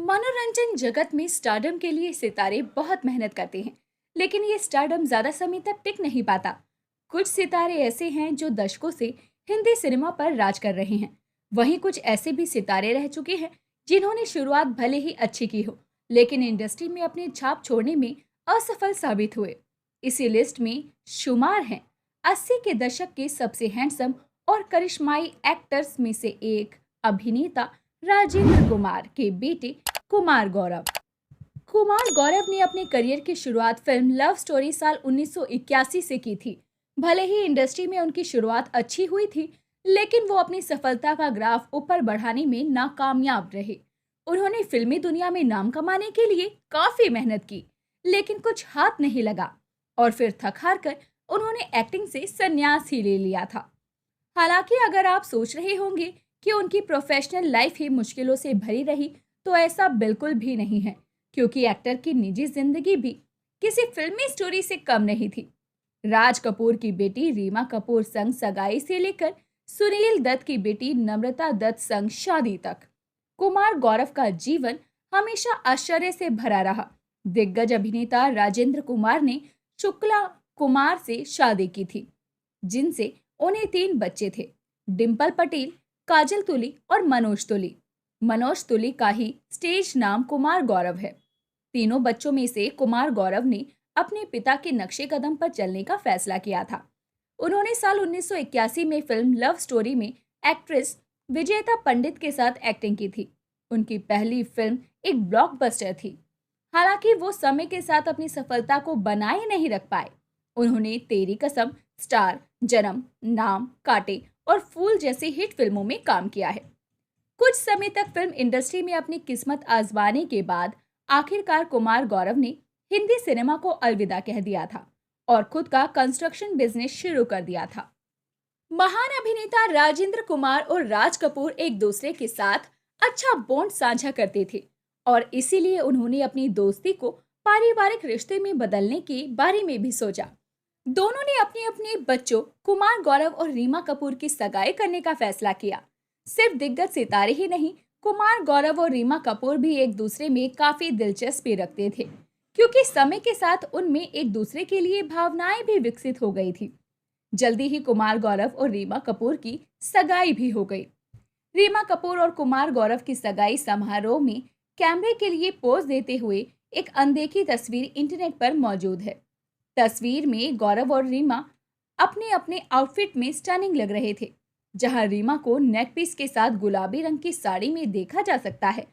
मनोरंजन जगत में स्टारडम के लिए सितारे बहुत मेहनत करते हैं, लेकिन ये स्टारडम ज्यादा समय तक टिक नहीं पाता। कुछ सितारे ऐसे हैं जो दशकों से हिंदी सिनेमा पर राज कर रहे हैं। वहीं कुछ ऐसे भी सितारे रह चुके हैं जिन्होंने शुरुआत भले ही अच्छी की हो, लेकिन इंडस्ट्री में अपनी छाप छोड़ने में असफल साबित हुए। इसी लिस्ट में शुमार हैं 80 के दशक के सबसे हैंडसम और करिश्माई एक्टर्स में से एक अभिनेता राजेंद्र कुमार के बेटे कुमार गौरव। कुमार गौरव ने अपने करियर की शुरुआत फिल्म लव स्टोरी साल 1981 से की थी। भले ही इंडस्ट्री में उनकी शुरुआत अच्छी हुई थी, लेकिन वो अपनी सफलता का ग्राफ ऊपर बढ़ाने में नाकामयाब रहे। उन्होंने फिल्मी दुनिया में नाम कमाने के लिए काफी मेहनत की, लेकिन कुछ हाथ नहीं लगा और फिर थक हार कर उन्होंने एक्टिंग से संन्यास ही ले लिया था। हालांकि अगर आप सोच रहे होंगे कि उनकी प्रोफेशनल लाइफ ही मुश्किलों से भरी रही, तो ऐसा बिल्कुल भी नहीं है, क्योंकि एक्टर की निजी जिंदगी भी किसी फिल्मी स्टोरी से कम नहीं थी। राज कपूर की बेटी रीमा कपूर संग सगाई से लेकर सुनील दत्त की बेटी नम्रता दत्त संग शादी तक, कुमार गौरव का जीवन हमेशा आश्चर्य से भरा रहा। दिग्गज अभिनेता राजेंद्र कुमार ने शुक्ला कुमार से शादी की थी, जिनसे उन्हें 3 बच्चे थे, डिम्पल पटेल, काजल तुली और मनोज तुली। मनोज तुली का ही स्टेज नाम कुमार गौरव है। तीनों बच्चों में से कुमार गौरव ने अपने पिता के नक्शे कदम पर चलने का फैसला किया था। उन्होंने साल 1981 में फिल्म लव स्टोरी में एक्ट्रेस विजेता पंडित के साथ एक्टिंग की थी। उनकी पहली फिल्म एक ब्लॉकबस्टर थी। हालांकि वो समय के साथ अपनी सफलता को बनाए नहीं रख पाए। उन्होंने तेरी कसम, स्टार, जन्म, नाम, कांटे और फूल जैसी हिट फिल्मों में काम किया है। कुछ समय तक फिल्म इंडस्ट्री में अपनी किस्मत आजमाने के बाद आखिरकार कुमार गौरव ने हिंदी सिनेमा को अलविदा कह दिया था और खुद का कंस्ट्रक्शन बिजनेस शुरू कर दिया था। महान अभिनेता राजेंद्र कुमार और राज कपूर एक दूसरे के साथ अच्छा बॉन्ड साझा करते थे और इसीलिए उन्होंने अपनी दोस्ती को पारिवारिक रिश्ते में बदलने के बारे में भी सोचा। दोनों ने अपने अपने बच्चों कुमार गौरव और रीमा कपूर की सगाई करने का फैसला किया। सिर्फ दिग्गज सितारे ही नहीं, कुमार गौरव और रीमा कपूर भी एक दूसरे में काफी दिलचस्पी रखते थे, क्योंकि समय के साथ उनमें एक दूसरे के लिए भावनाएं भी विकसित हो गई थी। जल्दी ही कुमार गौरव और रीमा कपूर की सगाई भी हो गई। रीमा कपूर और कुमार गौरव की सगाई समारोह में कैमरे के लिए पोज देते हुए एक अनदेखी तस्वीर इंटरनेट पर मौजूद है। तस्वीर में गौरव और रीमा अपने अपने आउटफिट में स्टनिंग लग रहे थे। जहां रीमा को नेक पीस के साथ गुलाबी रंग की साड़ी में देखा जा सकता है,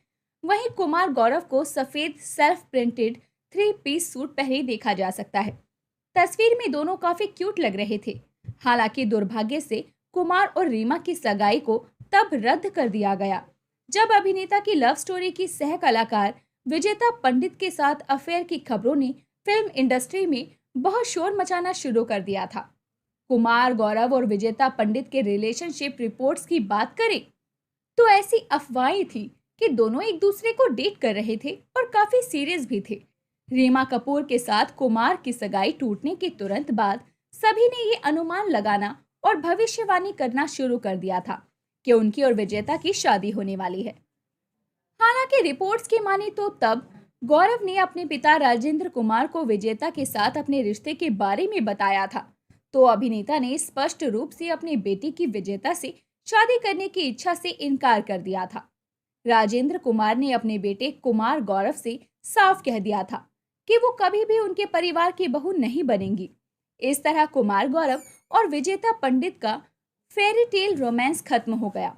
वहीं कुमार गौरव को सफेद सेल्फ प्रिंटेड 3 पीस सूट पहने देखा जा सकता है। तस्वीर में दोनों काफी क्यूट लग रहे थे। हालांकि दुर्भाग्य से कुमार और रीमा की सगाई को तब रद्द कर दिया गया जब अभिनेता की लव स्टोरी की सह कलाकार विजेता पंडित के साथ अफेयर की खबरों ने फिल्म इंडस्ट्री में बहुत शोर मचाना शुरू कर दिया था। कुमार गौरव और विजेता पंडित के रिलेशनशिप रिपोर्ट्स की बात करें तो ऐसी अफवाहें थी कि दोनों एक दूसरे को डेट कर रहे थे और काफी सीरियस भी थे। रीमा कपूर के साथ कुमार की सगाई टूटने के तुरंत बाद सभी ने ये अनुमान लगाना और भविष्यवाणी करना शुरू कर दिया था कि उनकी और विजेता की शादी होने वाली है। हालांकि रिपोर्ट्स की माने तो तब गौरव ने अपने पिता राजेंद्र कुमार को विजेता के साथ अपने रिश्ते के बारे में बताया था, तो अभिनेता ने स्पष्ट रूप से अपनी बेटी की विजेता से शादी करने की इच्छा से इनकार कर दिया था। राजेंद्र कुमार ने अपने बेटे कुमार गौरव से साफ कह दिया था कि वो कभी भी उनके परिवार की बहू नहीं बनेंगी। इस तरह कुमार गौरव और विजेता पंडित का फेरी टेल रोमांस खत्म हो गया।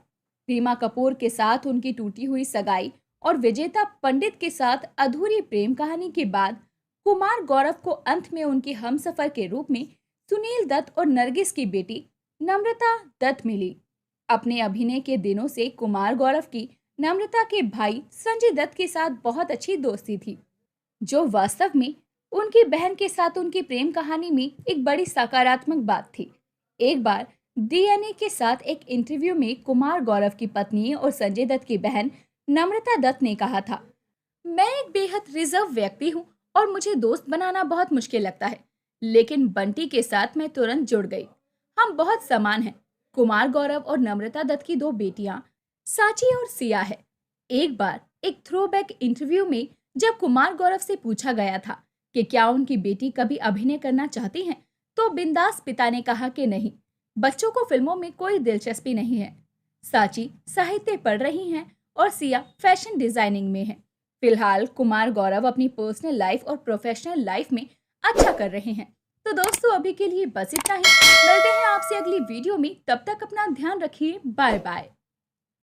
रीमा कपूर के साथ उनकी टूटी हुई सगाई और विजेता पंडित के साथ अधूरी प्रेम कहानी के बाद कुमार गौरव को अंत में उनके हमसफर के रूप में सुनील दत्त और नरगिस की बेटी नम्रता दत्त मिली। अपने अभिनय के दिनों से कुमार गौरव की नम्रता के भाई संजय दत्त के साथ बहुत अच्छी दोस्ती थी, जो वास्तव में उनकी बहन के साथ उनकी प्रेम कहानी में एक बड़ी सकारात्मक बात थी। एक बार डीएनए के साथ एक इंटरव्यू में कुमार गौरव की पत्नी और संजय दत्त की बहन नम्रता दत्त ने कहा था, मैं एक बेहद रिजर्व व्यक्ति हूँ और मुझे दोस्त बनाना बहुत मुश्किल लगता है, लेकिन बंटी के साथ मैं तुरंत जुड़ गई। हम बहुत समान हैं। कुमार गौरव और नम्रता दत्त की 2 बेटियां साची और सिया है। एक बार एक थ्रोबैक इंटरव्यू में जब कुमार गौरव से पूछा गया था कि क्या उनकी बेटी कभी अभिनय करना चाहती हैं, तो बिंदास पिता ने कहा कि नहीं, बच्चों को फिल्मों में कोई दिलचस्पी नहीं है। साची साहित्य पढ़ रही हैं और सिया फैशन डिजाइनिंग में है। फिलहाल कुमार गौरव अपनी पर्सनल लाइफ और प्रोफेशनल लाइफ में अच्छा कर रहे हैं। तो दोस्तों, अभी के लिए बस इतना ही। मिलते हैं आपसे अगली वीडियो में, तब तक अपना ध्यान रखिए। Bye bye.